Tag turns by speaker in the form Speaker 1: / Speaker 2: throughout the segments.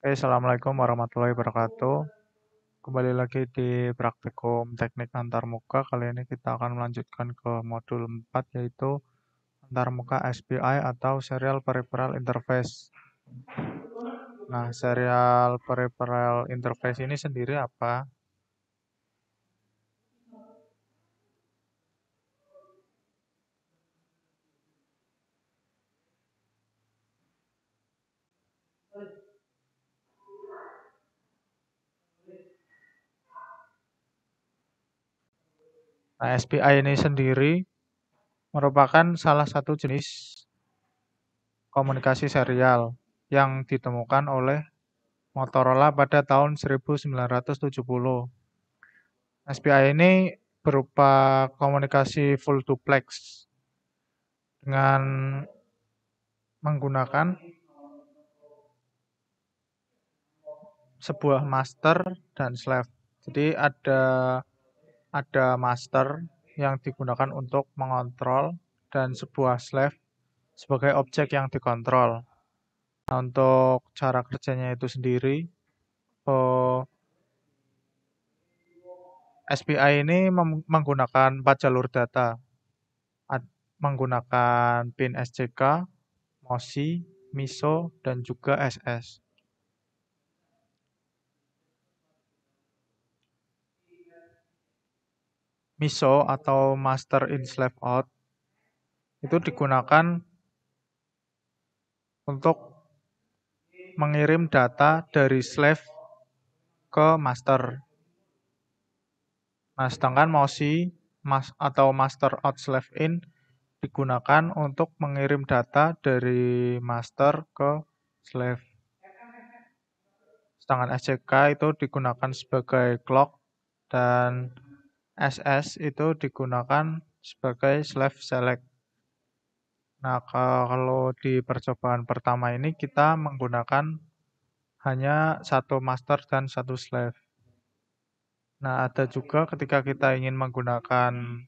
Speaker 1: Assalamualaikum warahmatullahi wabarakatuh. Kembali lagi di praktikum teknik antarmuka. Kali ini kita akan melanjutkan ke modul 4 yaitu antarmuka SPI atau Serial Peripheral Interface. Nah, Serial Peripheral Interface ini sendiri apa? Nah, SPI ini sendiri merupakan salah satu jenis komunikasi serial yang ditemukan oleh Motorola pada tahun 1970. SPI ini berupa komunikasi full duplex dengan menggunakan sebuah master dan slave. Jadi ada master yang digunakan untuk mengontrol dan sebuah slave sebagai objek yang dikontrol. Nah, untuk cara kerjanya itu sendiri, SPI ini menggunakan 4 jalur data, menggunakan pin SCK, MOSI, MISO, dan juga SS. MISO atau Master in Slave Out itu digunakan untuk mengirim data dari slave ke master. Nah, sedangkan MOSI atau Master Out Slave In digunakan untuk mengirim data dari master ke slave. Sedangkan SCK itu digunakan sebagai clock dan SS itu digunakan sebagai slave select. Nah, kalau di percobaan pertama ini kita menggunakan hanya satu master dan satu slave. Nah, ada juga ketika kita ingin menggunakan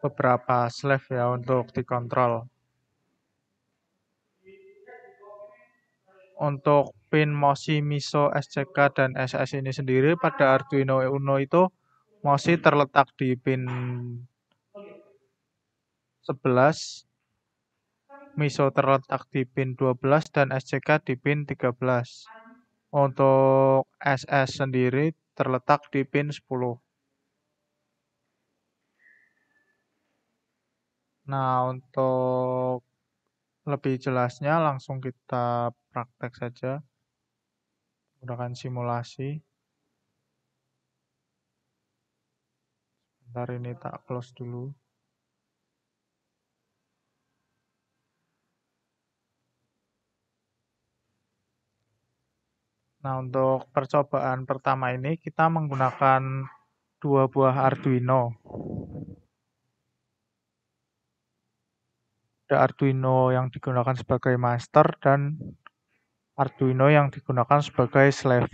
Speaker 1: beberapa slave ya untuk dikontrol. Untuk pin MOSI, MISO, SCK, dan SS ini sendiri pada Arduino Uno itu MOSI terletak di pin 11, MISO terletak di pin 12, dan SCK di pin 13. Untuk SS sendiri terletak di pin 10. Nah, untuk lebih jelasnya langsung kita praktek saja menggunakan simulasi. Bentar ini tak close dulu. Nah, untuk percobaan pertama ini kita menggunakan 2 buah Arduino. Ada Arduino yang digunakan sebagai master dan Arduino yang digunakan sebagai slave.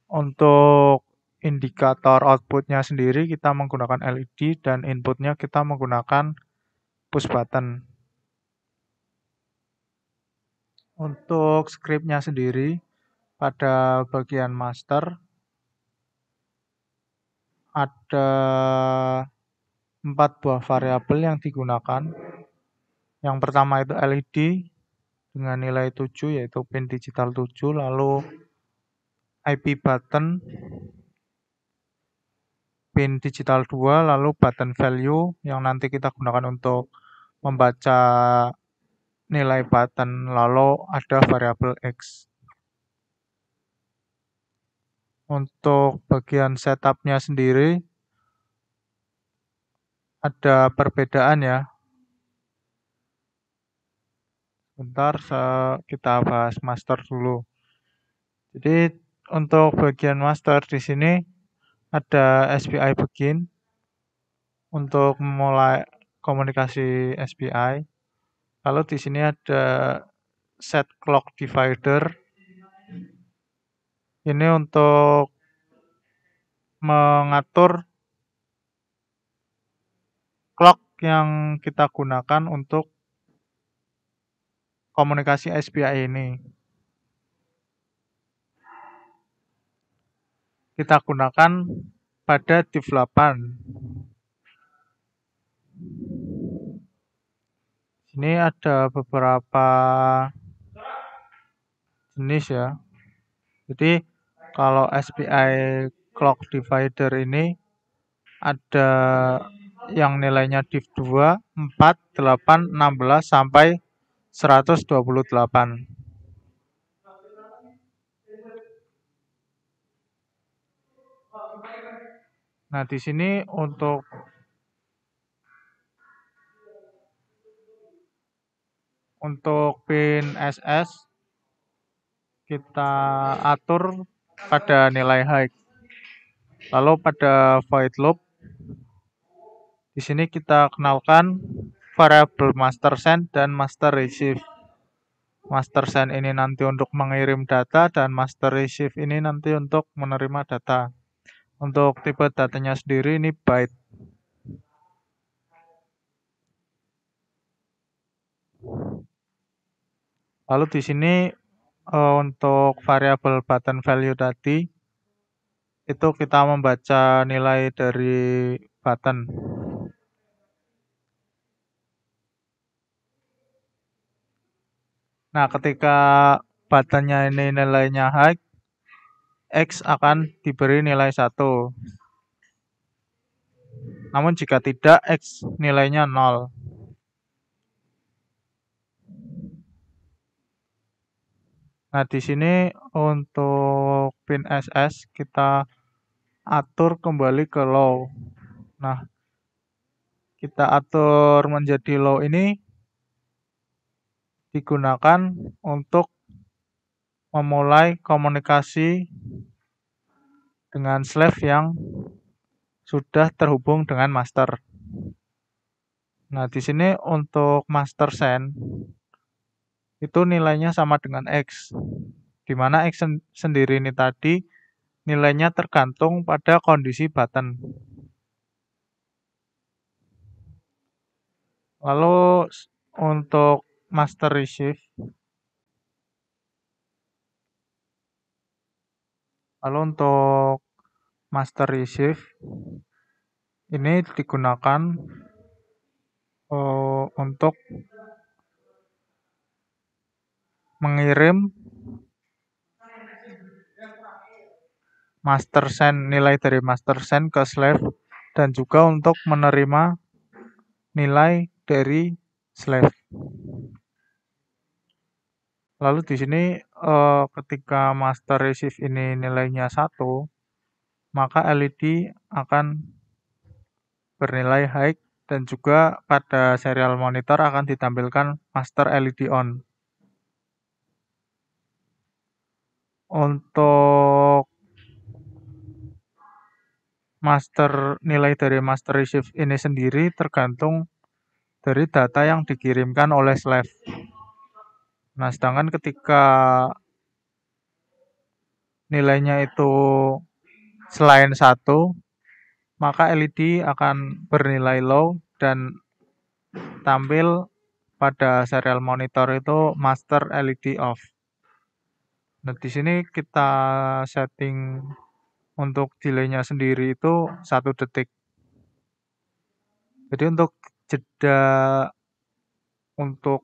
Speaker 1: Untuk indikator outputnya sendiri kita menggunakan LED dan inputnya kita menggunakan push button. Untuk scriptnya sendiri pada bagian master ada 4 buah variabel yang digunakan. Yang pertama itu LED dengan nilai 7 yaitu pin digital 7, lalu IP button pin digital 2, lalu button value yang nanti kita gunakan untuk membaca nilai button, lalu ada variabel X. Untuk bagian setupnya sendiri ada perbedaan ya. Bentar kita bahas master dulu. Jadi untuk bagian master di sini ada SPI begin untuk memulai komunikasi SPI. Lalu di sini ada set clock divider. Ini untuk mengatur clock yang kita gunakan untuk komunikasi SPI ini. kita gunakan pada div 8. Ini ada beberapa jenis ya. Jadi kalau SPI clock divider ini ada yang nilainya div 2, 4, 8, 16 sampai 128. Nah, di sini untuk pin SS kita atur pada nilai high. Lalu pada void loop di sini kita kenalkan variabel master send dan master receive. Master send ini nanti untuk mengirim data dan master receive ini nanti untuk menerima data. Untuk tipe datanya sendiri ini byte. Lalu di sini untuk variabel button value tadi itu kita membaca nilai dari button. Nah, ketika buttonnya ini nilainya high, X akan diberi nilai 1. Namun jika tidak, X nilainya 0. Nah, di sini untuk pin SS kita atur kembali ke low. Nah, kita atur menjadi low ini digunakan untuk memulai komunikasi dengan slave yang sudah terhubung dengan master. Nah, di sini untuk master send itu nilainya sama dengan X. Di mana X sendiri ini tadi nilainya tergantung pada kondisi button. Lalu untuk master receive ini digunakan untuk mengirim master send, nilai dari master send ke slave dan juga untuk menerima nilai dari slave. Lalu di sini ketika master receive ini nilainya 1, maka LED akan bernilai high dan juga pada serial monitor akan ditampilkan master LED on. Untuk nilai dari master receive ini sendiri tergantung dari data yang dikirimkan oleh slave. Nah, sedangkan ketika nilainya itu selain 1, maka LED akan bernilai low dan tampil pada serial monitor itu master LED off. Nah, di sini kita setting untuk delay-nya sendiri itu 1 detik. Jadi untuk jeda untuk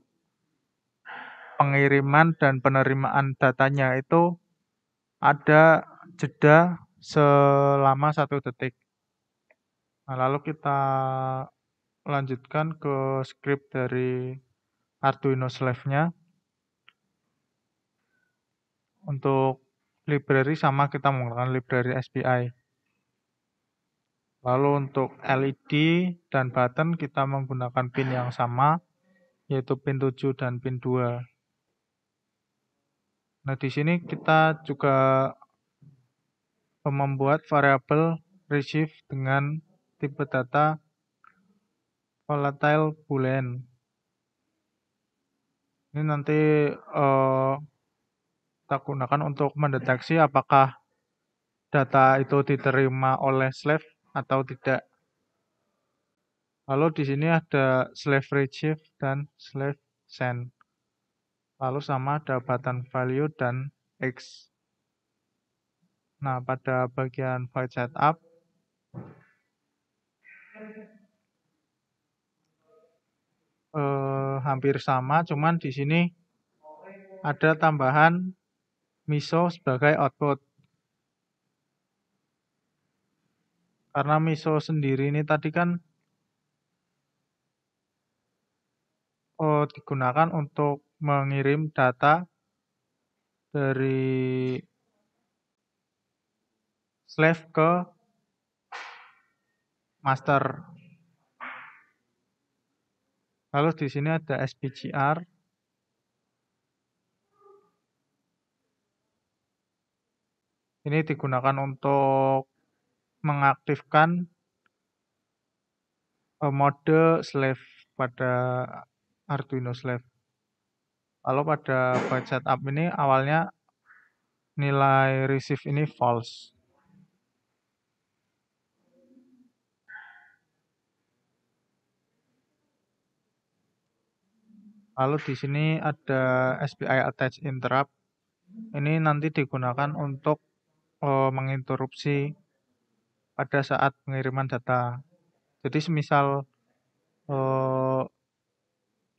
Speaker 1: pengiriman dan penerimaan datanya itu ada jeda selama 1 detik. Nah, lalu kita lanjutkan ke script dari Arduino Slave-nya. Untuk library sama kita menggunakan library SPI. Lalu untuk LED dan button kita menggunakan pin yang sama, yaitu pin 7 dan pin 2. Nah, di sini kita juga membuat variabel receive dengan tipe data volatile boolean. Ini nanti kita gunakan untuk mendeteksi apakah data itu diterima oleh slave atau tidak. Lalu di sini ada slave receive dan slave send. Lalu sama ada button value dan X. Nah, pada bagian void setup hampir sama, cuman di sini ada tambahan MISO sebagai output. Karena MISO sendiri ini tadi kan digunakan untuk mengirim data dari slave ke master. Lalu di sini ada SPGR. Ini digunakan untuk mengaktifkan mode slave pada Arduino Slave. Lalu pada byte setup ini awalnya nilai receive ini false. Lalu di sini ada SPI attach interrupt. Ini nanti digunakan untuk menginterupsi pada saat pengiriman data. Jadi semisal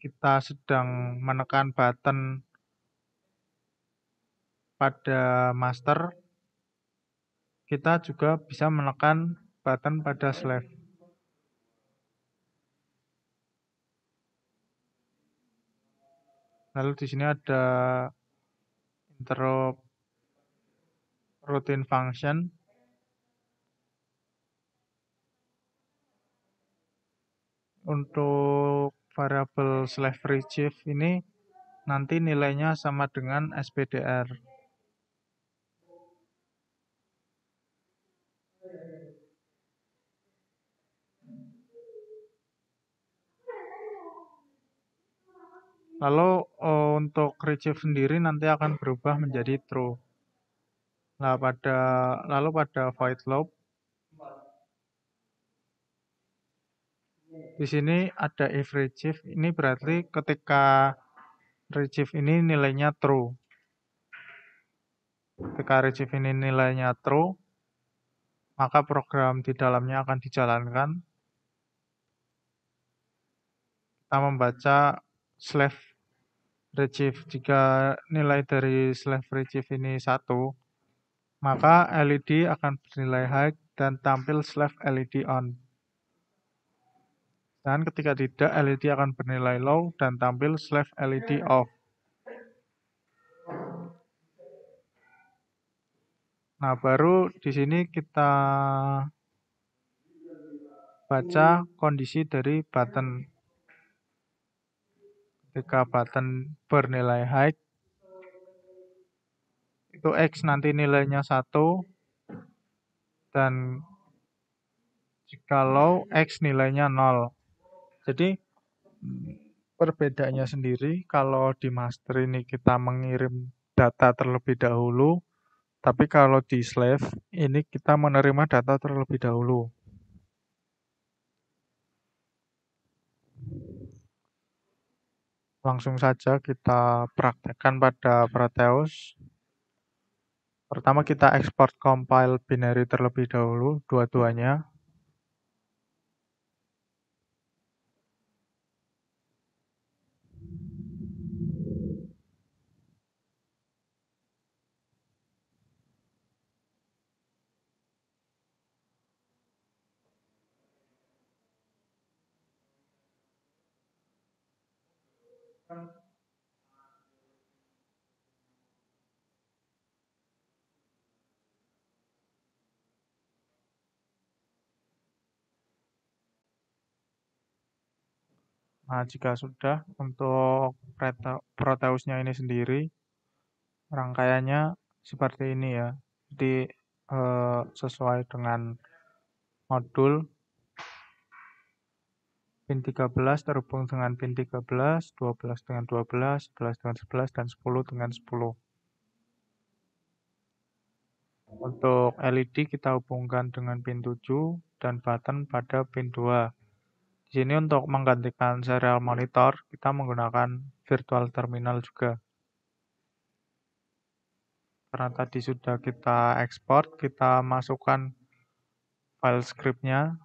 Speaker 1: kita sedang menekan button pada master, kita juga bisa menekan button pada slave. Lalu di sini ada interrupt routine function. Untuk variabel slave receive ini nanti nilainya sama dengan SPDR. Lalu untuk retrieve sendiri nanti akan berubah menjadi true. Nah, lalu pada void loop di sini ada if retrieve, ini berarti ketika retrieve ini nilainya true. Ketika retrieve ini nilainya true, maka program di dalamnya akan dijalankan. Kita membaca slave retrieve. Jika nilai dari slave retrieve ini 1, maka LED akan bernilai high dan tampil slave LED on. Dan ketika tidak, LED akan bernilai low dan tampil slave LED off. Nah, baru di sini kita baca kondisi dari button. Ketika button bernilai high, itu X nanti nilainya 1, dan jika low, X nilainya 0. Jadi, perbedaannya sendiri, kalau di master ini kita mengirim data terlebih dahulu, tapi kalau di slave, ini kita menerima data terlebih dahulu. Langsung saja kita praktekkan pada Proteus. Pertama kita export compile binary terlebih dahulu, dua-duanya. Nah, jika sudah, untuk Proteusnya ini sendiri, rangkaiannya seperti ini ya. Jadi, sesuai dengan modul, pin 13 terhubung dengan pin 13, 12 dengan 12, 11 dengan 11, dan 10 dengan 10. Untuk LED kita hubungkan dengan pin 7 dan button pada pin 2. Di sini untuk menggantikan serial monitor, kita menggunakan virtual terminal juga. Karena tadi sudah kita ekspor, kita masukkan file scriptnya.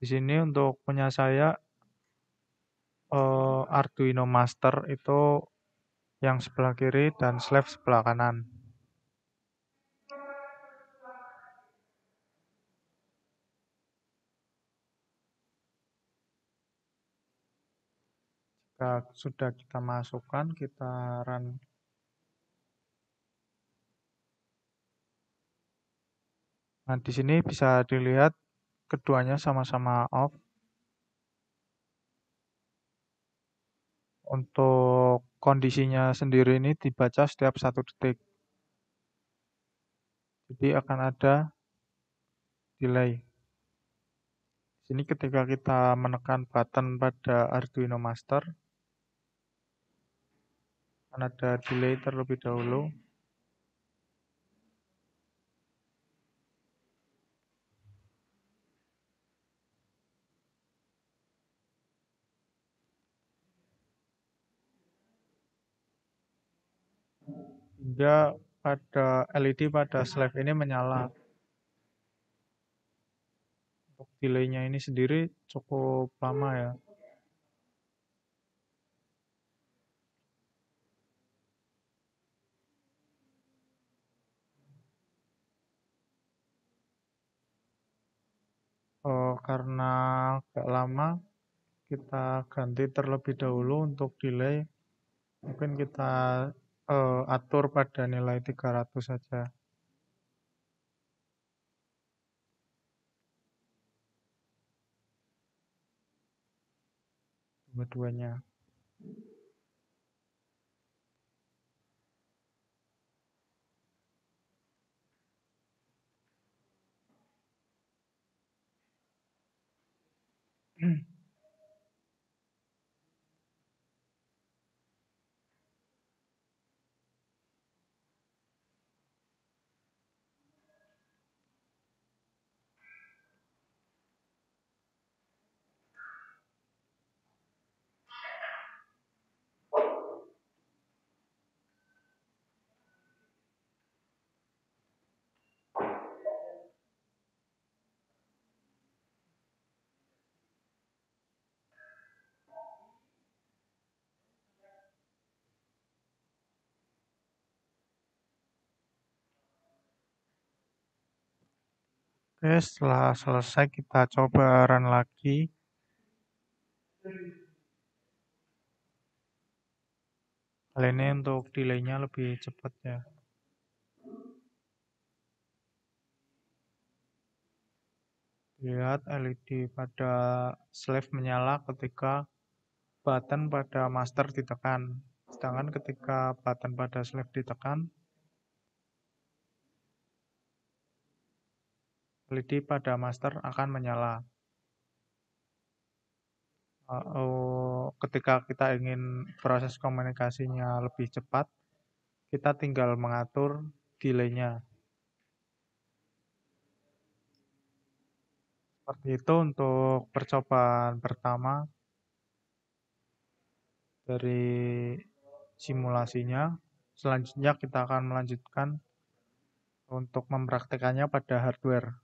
Speaker 1: Di sini untuk punya saya Arduino Master itu yang sebelah kiri dan slave sebelah kanan. Sudah kita masukkan, kita run. Nah, di sini bisa dilihat keduanya sama-sama off. Untuk kondisinya sendiri ini dibaca setiap 1 detik. Jadi akan ada delay. Sini ketika kita menekan button pada Arduino Master, akan ada delay terlebih dahulu. Hingga pada LED pada slave ini menyala. Untuk delaynya ini sendiri cukup lama ya. Karena agak lama, kita ganti terlebih dahulu untuk delay. Mungkin kita atur pada nilai 300 saja. Dua-duanya. Oke, setelah selesai kita coba run lagi. Kali ini untuk delaynya lebih cepat ya. Lihat LED pada slave menyala ketika button pada master ditekan. Sedangkan ketika button pada slave ditekan, LED pada master akan menyala. Ketika kita ingin proses komunikasinya lebih cepat, kita tinggal mengatur delay-nya. Seperti itu untuk percobaan pertama dari simulasinya. Selanjutnya kita akan melanjutkan untuk mempraktekannya pada hardware.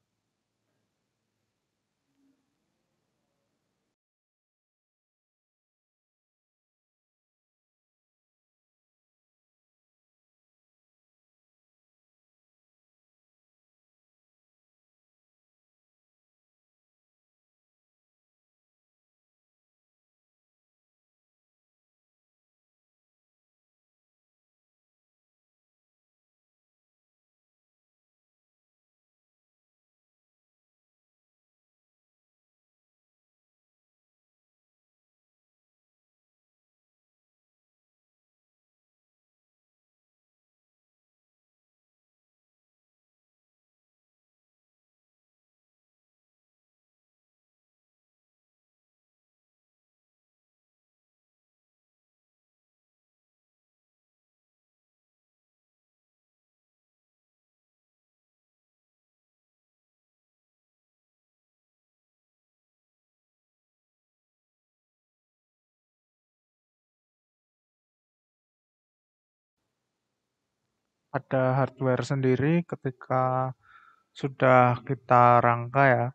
Speaker 1: Ada hardware sendiri ketika sudah kita rangka ya.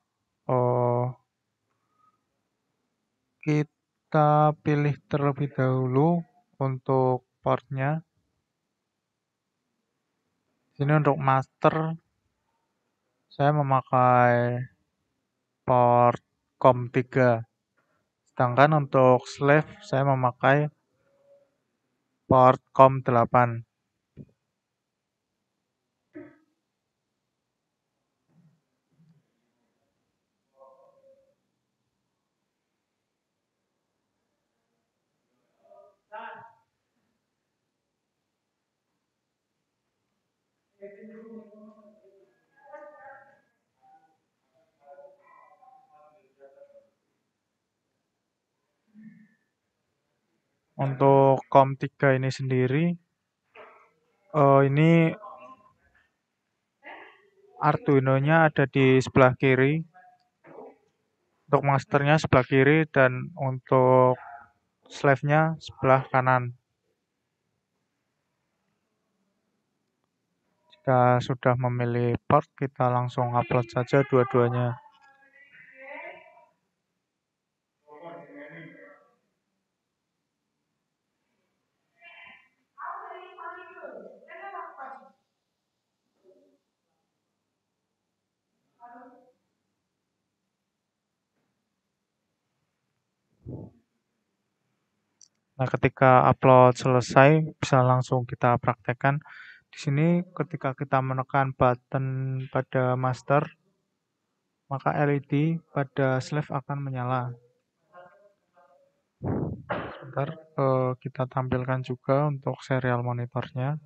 Speaker 1: Oh, kita pilih terlebih dahulu untuk portnya. Sini untuk master saya memakai port COM3. Sedangkan untuk slave saya memakai port COM8. Untuk COM3 ini sendiri, ini Arduino-nya ada di sebelah kiri. Untuk masternya sebelah kiri dan untuk slave-nya sebelah kanan. Jika sudah memilih port, kita langsung upload saja dua-duanya. Nah, ketika upload selesai, bisa langsung kita praktekkan. Di sini ketika kita menekan button pada master, maka LED pada slave akan menyala. Sebentar, kita tampilkan juga untuk serial monitornya.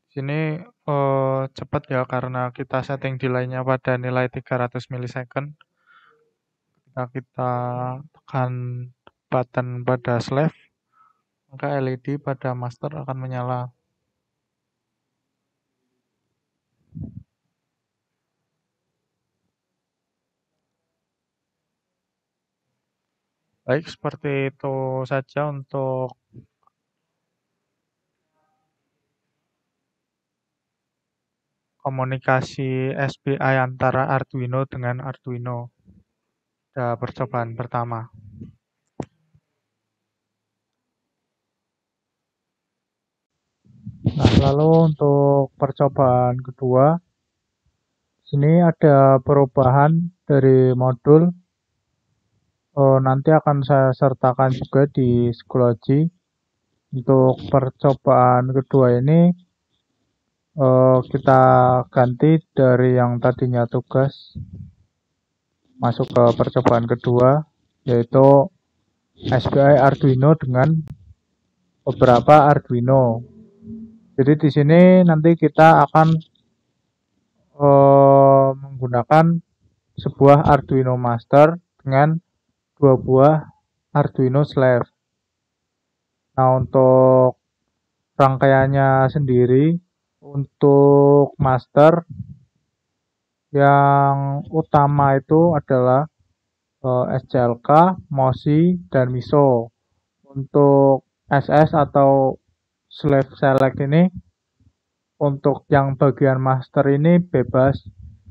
Speaker 1: Sini cepat ya karena kita setting delay-nya pada nilai 300 milisecond. Ketika kita tekan button pada slave, maka LED pada master akan menyala. Baik, seperti itu saja untuk komunikasi SPI antara Arduino dengan Arduino. Pada percobaan pertama. Nah, lalu untuk percobaan kedua, sini ada perubahan dari modul. Nanti akan saya sertakan juga di Schoology. Untuk percobaan kedua ini, kita ganti dari yang tadinya tugas masuk ke percobaan kedua, yaitu SPI Arduino dengan beberapa Arduino. Jadi di sini nanti kita akan menggunakan sebuah Arduino Master dengan 2 buah Arduino Slave. Nah, untuk rangkaiannya sendiri, untuk master yang utama itu adalah SCLK, MOSI, dan MISO. Untuk SS atau Slave Select ini, untuk yang bagian master ini bebas,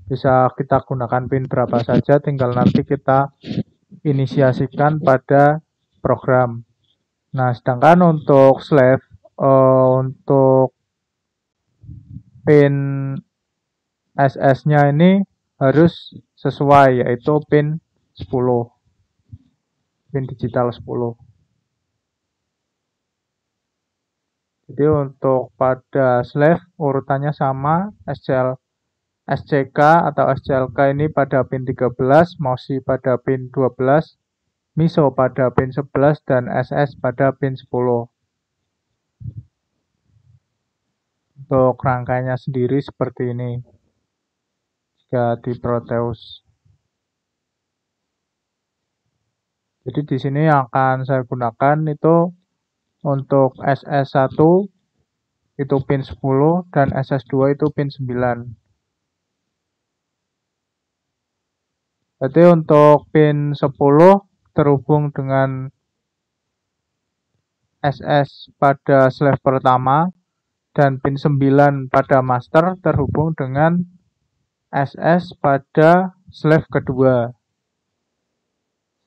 Speaker 1: bisa kita gunakan pin berapa saja, tinggal nanti kita inisiasikan pada program. Nah, sedangkan untuk slave, untuk pin SS-nya ini harus sesuai, yaitu pin 10, pin digital 10. Jadi untuk pada slave urutannya sama, SCK atau SCLK ini pada pin 13, MOSI pada pin 12, MISO pada pin 11, dan SS pada pin 10. Untuk rangkaiannya sendiri seperti ini jika di Proteus. Jadi di sini yang akan saya gunakan itu untuk SS1 itu pin 10 dan SS2 itu pin 9. Jadi untuk pin 10 terhubung dengan SS pada slave pertama dan pin 9 pada master terhubung dengan SS pada slave kedua.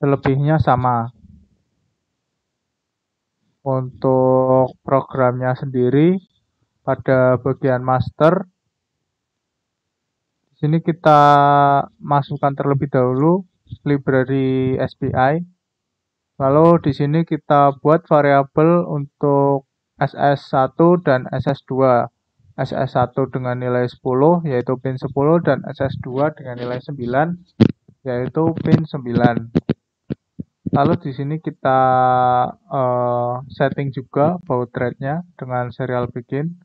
Speaker 1: Selebihnya sama. Untuk programnya sendiri pada bagian master, di sini kita masukkan terlebih dahulu library SPI. Lalu di sini kita buat variabel untuk SS1 dan SS2. SS1 dengan nilai 10 yaitu pin 10 dan SS2 dengan nilai 9 yaitu pin 9. Lalu di sini kita setting juga baud rate-nya dengan serial begin.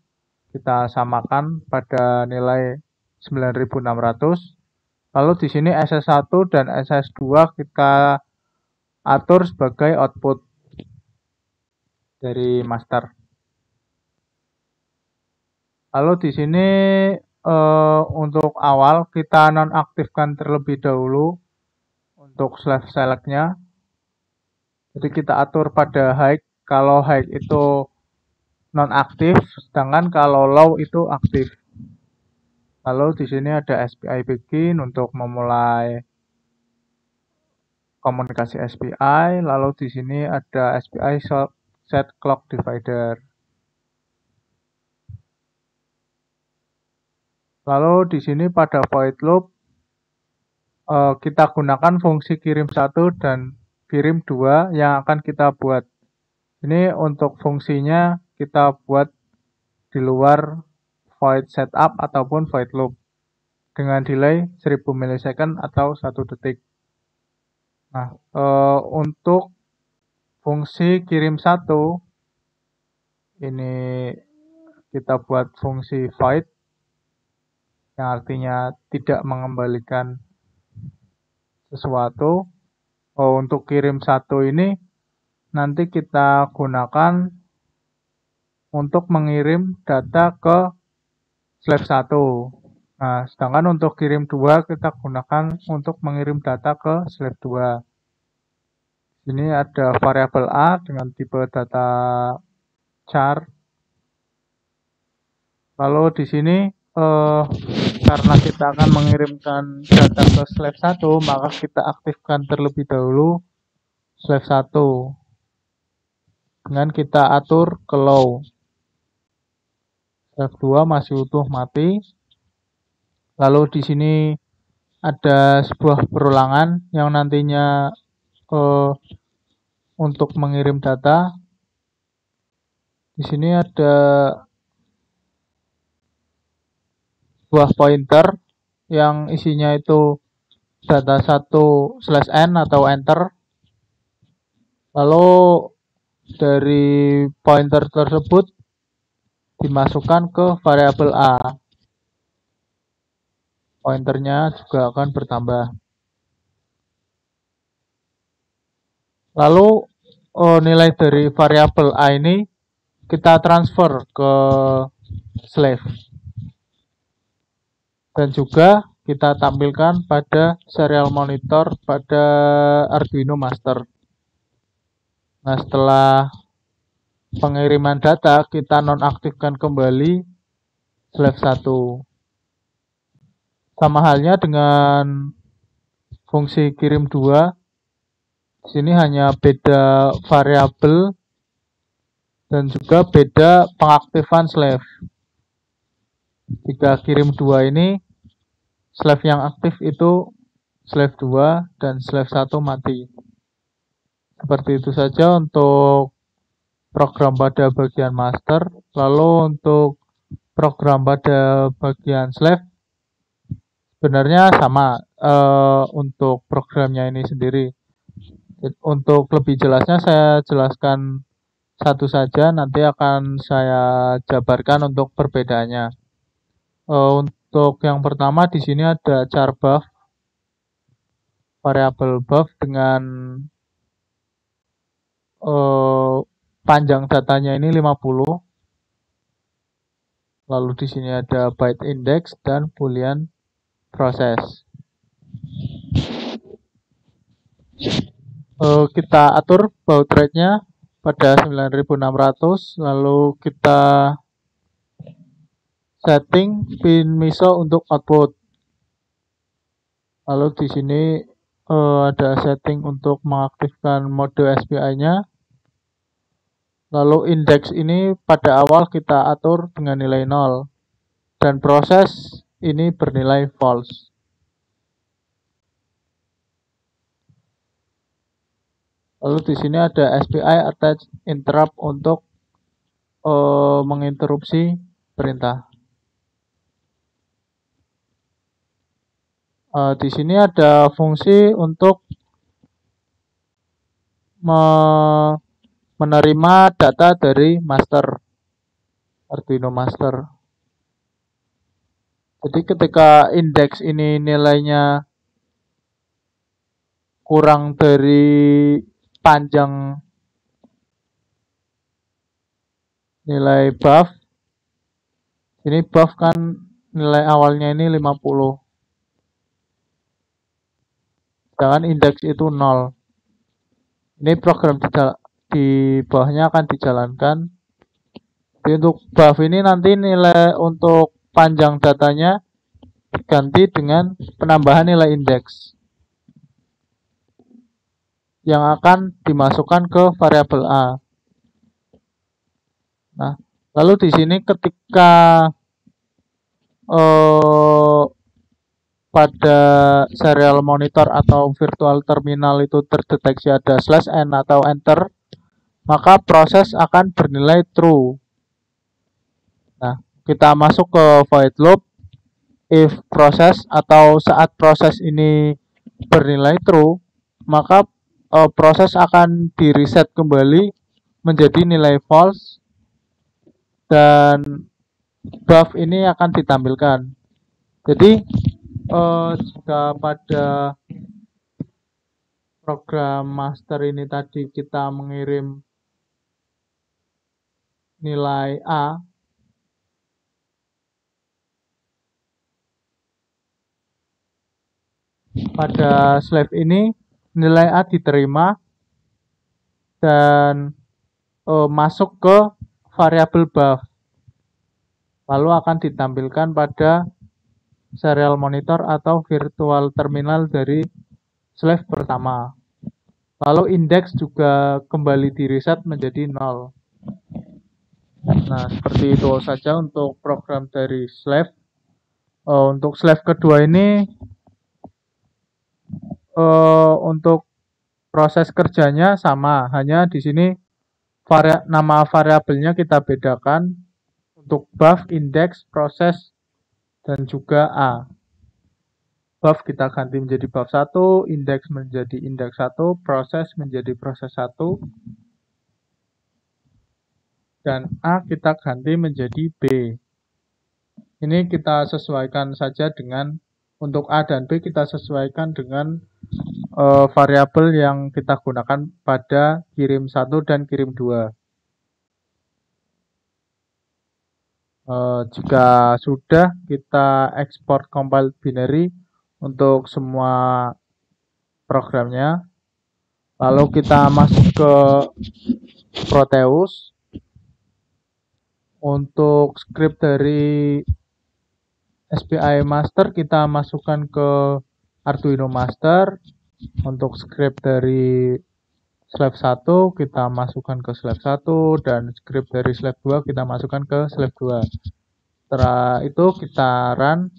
Speaker 1: Kita samakan pada nilai 9600. Lalu di sini SS1 dan SS2 kita atur sebagai output dari master. Lalu di sini untuk awal kita nonaktifkan terlebih dahulu untuk slave select-nya. Jadi kita atur pada high, kalau high itu nonaktif, sedangkan kalau low itu aktif. Lalu di sini ada SPI begin untuk memulai komunikasi SPI. Lalu di sini ada SPI set clock divider. Lalu di sini pada void loop kita gunakan fungsi kirim 1 dan kirim 2 yang akan kita buat. Ini untuk fungsinya kita buat di luar void setup ataupun void loop dengan delay 1000 milisecond atau 1 detik. Nah, untuk fungsi kirim 1 ini kita buat fungsi void yang artinya tidak mengembalikan sesuatu. Untuk kirim 1 ini nanti kita gunakan untuk mengirim data ke slave 1. Nah, sedangkan untuk kirim 2 kita gunakan untuk mengirim data ke slave 2. Ini ada variabel A dengan tipe data char. Lalu di sini karena kita akan mengirimkan data ke slave 1, maka kita aktifkan terlebih dahulu slave 1 dengan kita atur ke low. Slave 2 masih utuh mati. Lalu di sini ada sebuah perulangan yang nantinya untuk mengirim data. Di sini ada sebuah pointer yang isinya itu data 1/n atau enter. Lalu dari pointer tersebut dimasukkan ke variabel A. Pointernya juga akan bertambah. Lalu nilai dari variabel A ini kita transfer ke slave. Dan juga kita tampilkan pada serial monitor pada Arduino Master. Nah, setelah pengiriman data, kita nonaktifkan kembali slave 1. Sama halnya dengan fungsi kirim 2. Di sini hanya beda variabel dan juga beda pengaktifan slave. Jika kirim 2 ini, slave yang aktif itu slave 2 dan slave 1 mati. Seperti itu saja untuk program pada bagian master. Lalu untuk program pada bagian slave sebenarnya sama untuk programnya ini sendiri. Untuk lebih jelasnya saya jelaskan satu saja, nanti akan saya jabarkan untuk perbedaannya. Untuk yang pertama di sini ada char buff, variabel buff dengan panjang datanya ini 50. Lalu di sini ada byte index dan boolean proses. Kita atur baud rate-nya pada 9600, lalu kita setting pin MISO untuk output. Lalu di sini ada setting untuk mengaktifkan mode SPI-nya. Lalu indeks ini pada awal kita atur dengan nilai 0 dan proses ini bernilai false. Lalu di sini ada SPI attach interrupt untuk menginterupsi perintah. Di sini ada fungsi untuk menerima data dari master, Arduino master. Jadi ketika indeks ini nilainya kurang dari panjang nilai buff, ini buff kan nilai awalnya ini 50. Sedangkan indeks itu 0. Ini program di bawahnya akan dijalankan. Jadi untuk buff ini nanti nilai untuk panjang datanya diganti dengan penambahan nilai indeks yang akan dimasukkan ke variabel A. Nah, lalu di sini ketika pada serial monitor atau virtual terminal itu terdeteksi ada /n atau enter, maka proses akan bernilai true. Nah, kita masuk ke void loop. If proses atau saat proses ini bernilai true, maka proses akan di reset kembali menjadi nilai false dan buff ini akan ditampilkan. Jadi jika pada program master ini tadi kita mengirim nilai A, pada slave ini nilai A diterima dan masuk ke variabel buff, lalu akan ditampilkan pada serial monitor atau virtual terminal dari slave pertama. Lalu indeks juga kembali di reset menjadi 0. Nah, seperti itu saja untuk program dari slave. Untuk slave kedua ini untuk proses kerjanya sama, hanya di sini nama variabelnya kita bedakan untuk buff, indeks, proses, dan juga A. Buff kita ganti menjadi buff 1, indeks menjadi indeks 1, proses menjadi proses 1, dan A kita ganti menjadi B. Ini kita sesuaikan saja dengan, untuk A dan B kita sesuaikan dengan variabel yang kita gunakan pada kirim 1 dan kirim 2. Jika sudah, kita export compile binary untuk semua programnya. Lalu kita masuk ke Proteus. Untuk script dari SPI master kita masukkan ke Arduino master. Untuk script dari slave 1 kita masukkan ke slave 1 dan script dari slave 2 kita masukkan ke slave 2. Setelah itu kita run.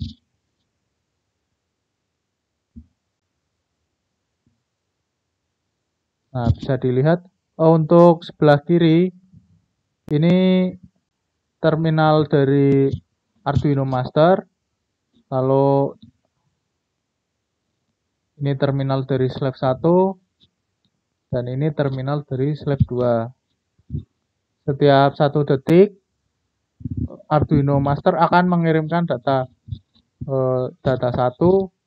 Speaker 1: Nah, bisa dilihat untuk sebelah kiri ini terminal dari Arduino master, lalu ini terminal dari slave 1 dan ini terminal dari slave 2. Setiap 1 detik Arduino master akan mengirimkan data 1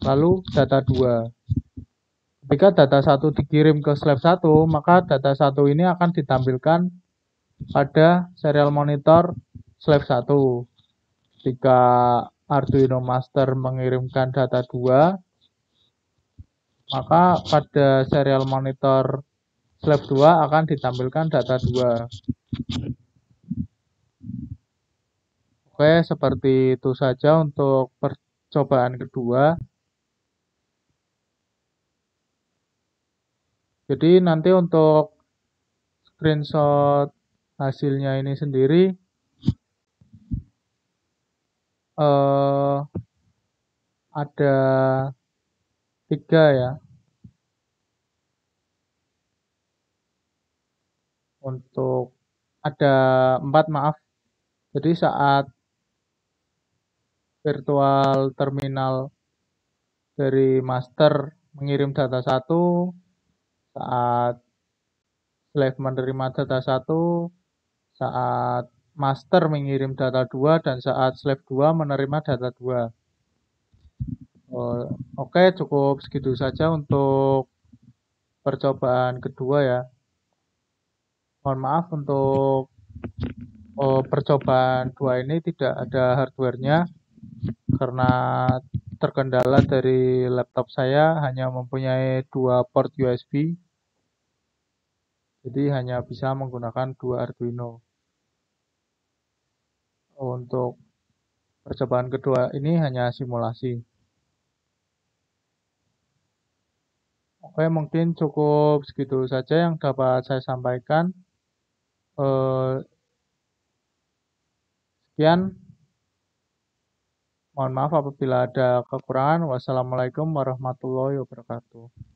Speaker 1: lalu data 2. Ketika data 1 dikirim ke slave 1, maka data 1 ini akan ditampilkan pada serial monitor slave 1. Jika Arduino master mengirimkan data 2, maka pada serial monitor slide 2 akan ditampilkan data 2. Oke, seperti itu saja untuk percobaan kedua. Jadi nanti untuk screenshot hasilnya ini sendiri ada 3 ya. Untuk ada 4, maaf. Jadi saat virtual terminal dari master mengirim data 1, saat slave menerima data 1, saat master mengirim data 2, dan saat slave 2 menerima data 2. Oke, cukup segitu saja untuk percobaan kedua ya. Mohon maaf untuk percobaan 2 ini tidak ada hardware-nya karena terkendala dari laptop saya hanya mempunyai 2 port USB. Jadi hanya bisa menggunakan 2 Arduino. Untuk percobaan kedua ini hanya simulasi. Oke, mungkin cukup segitu saja yang dapat saya sampaikan. Sekian. Mohon maaf apabila ada kekurangan. Wassalamualaikum warahmatullahi wabarakatuh.